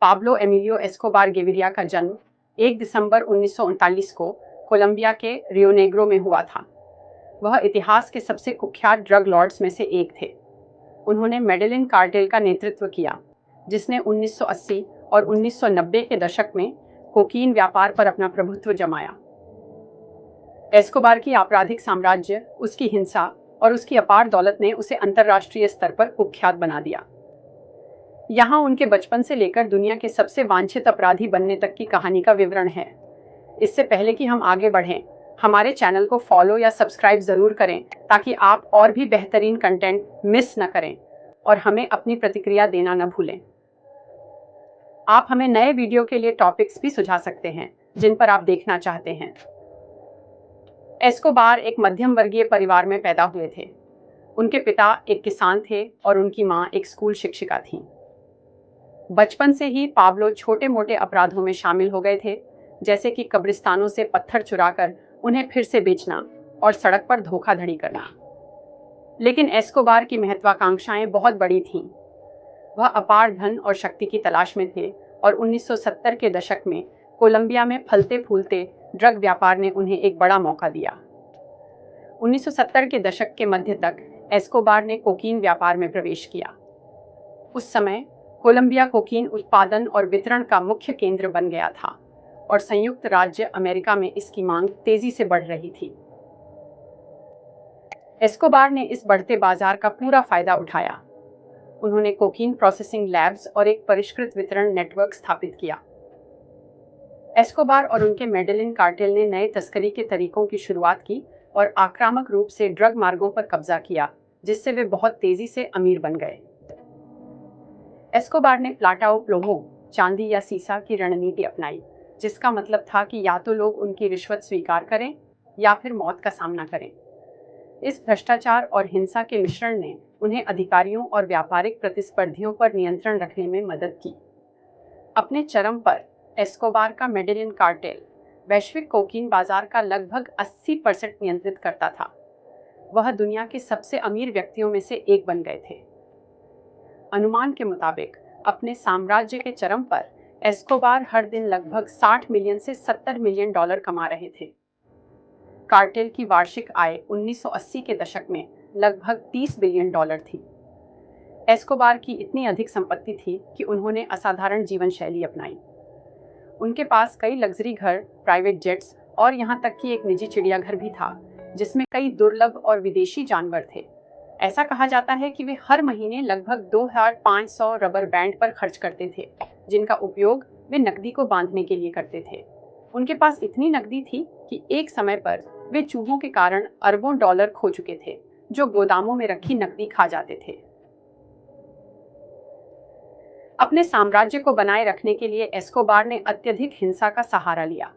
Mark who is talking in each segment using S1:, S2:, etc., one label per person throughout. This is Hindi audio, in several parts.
S1: पाब्लो एमिलियो एस्कोबार गेविरिया का जन्म 1 दिसंबर 1939 को कोलंबिया के रियो नेग्रो में हुआ था। वह इतिहास के सबसे कुख्यात ड्रग लॉर्ड्स में से एक थे। उन्होंने मेडेलिन कार्टेल का नेतृत्व किया, जिसने 1980 और 1990 के दशक में कोकीन व्यापार पर अपना प्रभुत्व जमाया। एस्कोबार की आपराधिक साम्राज्य, उसकी हिंसा और उसकी अपार दौलत ने उसे अंतर्राष्ट्रीय स्तर पर कुख्यात बना दिया। यहाँ उनके बचपन से लेकर दुनिया के सबसे वांछित अपराधी बनने तक की कहानी का विवरण है। इससे पहले कि हम आगे बढ़ें, हमारे चैनल को फॉलो या सब्सक्राइब जरूर करें ताकि आप और भी बेहतरीन कंटेंट मिस न करें और हमें अपनी प्रतिक्रिया देना न भूलें। आप हमें नए वीडियो के लिए टॉपिक्स भी सुझा सकते हैं जिन पर आप देखना चाहते हैं। एस्कोबार एक मध्यम वर्गीय परिवार में पैदा हुए थे। उनके पिता एक किसान थे और उनकी मां एक स्कूल शिक्षिका थी। बचपन से ही पाब्लो छोटे मोटे अपराधों में शामिल हो गए थे, जैसे कि कब्रिस्तानों से पत्थर चुराकर उन्हें फिर से बेचना और सड़क पर धोखाधड़ी करना। लेकिन एस्कोबार की महत्वाकांक्षाएं बहुत बड़ी थीं। वह अपार धन और शक्ति की तलाश में थे और 1970 के दशक में कोलंबिया में फलते फूलते ड्रग व्यापार ने उन्हें एक बड़ा मौका दिया। 1970 के दशक के मध्य तक एस्कोबार ने कोकीन व्यापार में प्रवेश किया। उस समय कोलंबिया कोकीन उत्पादन और वितरण का मुख्य केंद्र बन गया था और संयुक्त राज्य अमेरिका में इसकी मांग तेजी से बढ़ रही थी। एस्कोबार ने इस बढ़ते बाजार का पूरा फायदा उठाया। उन्होंने कोकीन प्रोसेसिंग लैब्स और एक परिष्कृत वितरण नेटवर्क स्थापित किया। एस्कोबार और उनके मेडेलिन कार्टेल ने नए तस्करी के तरीकों की शुरुआत की और आक्रामक रूप से ड्रग मार्गों पर कब्जा किया, जिससे वे बहुत तेजी से अमीर बन गए। एस्कोबार ने प्लाटा ओ प्लोमो, चांदी या सीसा की रणनीति अपनाई, जिसका मतलब था कि या तो लोग उनकी रिश्वत स्वीकार करें या फिर मौत का सामना करें। इस भ्रष्टाचार और हिंसा के मिश्रण ने उन्हें अधिकारियों और व्यापारिक प्रतिस्पर्धियों पर नियंत्रण रखने में मदद की। अपने चरम पर एस्कोबार का मेडेलिन कार्टेल वैश्विक कोकीन बाजार का लगभग 80% नियंत्रित करता था। वह दुनिया के सबसे अमीर व्यक्तियों में से एक बन गए थे। अनुमान के मुताबिक अपने साम्राज्य के चरम पर एस्कोबार हर दिन लगभग 60 मिलियन से 70 मिलियन डॉलर कमा रहे थे। कार्टेल की वार्षिक आय 1980 के दशक में लगभग 30 बिलियन डॉलर थी। एस्कोबार की इतनी अधिक संपत्ति थी कि उन्होंने असाधारण जीवन शैली अपनाई। उनके पास कई लग्जरी घर, प्राइवेट जेट्स और यहाँ तक कि एक निजी चिड़ियाघर भी था, जिसमें कई दुर्लभ और विदेशी जानवर थे। ऐसा कहा जाता है कि वे हर महीने लगभग 2500 रबर बैंड पर खर्च करते थे, जिनका उपयोग वे नकदी को बांधने के लिए करते थे। उनके पास इतनी नकदी थी कि एक समय पर वे चूहों के कारण अरबों डॉलर खो चुके थे, जो गोदामों में रखी नकदी खा जाते थे। अपने साम्राज्य को बनाए रखने के लिए एस्कोबार ने अत्यधिक हिंसा का सहारा लिया।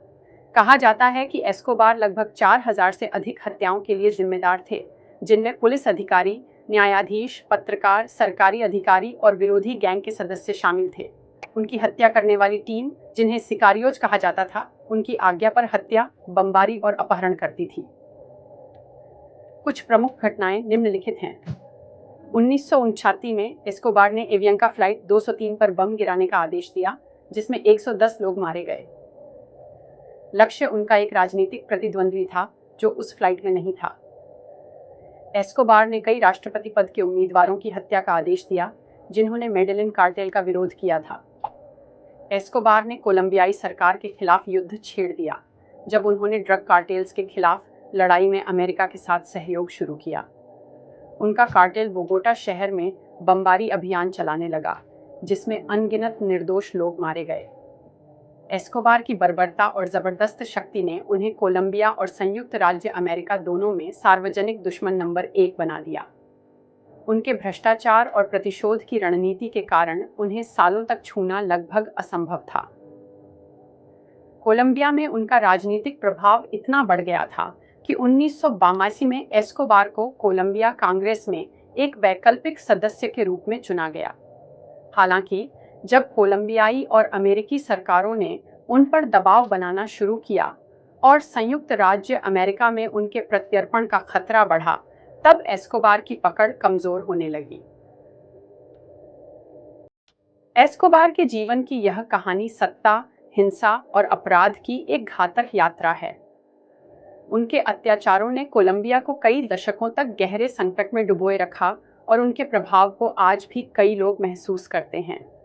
S1: कहा जाता है कि एस्कोबार लगभग 4000 से अधिक हत्याओं के लिए जिम्मेदार थे, जिनमें पुलिस अधिकारी, न्यायाधीश, पत्रकार, सरकारी अधिकारी और विरोधी गैंग के सदस्य शामिल थे। उनकी हत्या करने वाली टीम, जिन्हें सिकारियोज कहा जाता था, उनकी आज्ञा पर हत्या, बमबारी और अपहरण करती थी। कुछ प्रमुख घटनाएं निम्नलिखित हैं। 1959 में एस्कोबार ने एवियंका फ्लाइट 203 पर बम गिराने का आदेश दिया, जिसमें 110 लोग मारे गए। लक्ष्य उनका एक राजनीतिक प्रतिद्वंद्वी था जो उस फ्लाइट में नहीं था। एस्कोबार ने कई राष्ट्रपति पद के उम्मीदवारों की हत्या का आदेश दिया, जिन्होंने मेडेलिन कार्टेल का विरोध किया था। एस्कोबार ने कोलंबियाई सरकार के खिलाफ युद्ध छेड़ दिया, जब उन्होंने ड्रग कार्टेल्स के खिलाफ लड़ाई में अमेरिका के साथ सहयोग शुरू किया। उनका कार्टेल बोगोटा शहर में बमबारी अभियान चलाने लगा, जिसमें अनगिनत निर्दोष लोग मारे गए। एस्कोबार की बर्बरता और जबरदस्त शक्ति ने उन्हें कोलंबिया और संयुक्त राज्य अमेरिका दोनों में सार्वजनिक दुश्मन नंबर 1 बना दिया। उनके भ्रष्टाचार और प्रतिशोध की रणनीति के कारण उन्हें सालों तक छूना लगभग असंभव था। कोलंबिया में उनका राजनीतिक प्रभाव इतना बढ़ गया था कि 1982 में एस्कोबार को कोलंबिया कांग्रेस में एक वैकल्पिक सदस्य के रूप में चुना गया। हालांकि जब कोलंबियाई और अमेरिकी सरकारों ने उन पर दबाव बनाना शुरू किया और संयुक्त राज्य अमेरिका में उनके प्रत्यर्पण का खतरा बढ़ा, तब एस्कोबार की पकड़ कमजोर होने लगी। एस्कोबार के जीवन की यह कहानी सत्ता, हिंसा और अपराध की एक घातक यात्रा है। उनके अत्याचारों ने कोलंबिया को कई दशकों तक गहरे संकट में डुबोए रखा और उनके प्रभाव को आज भी कई लोग महसूस करते हैं।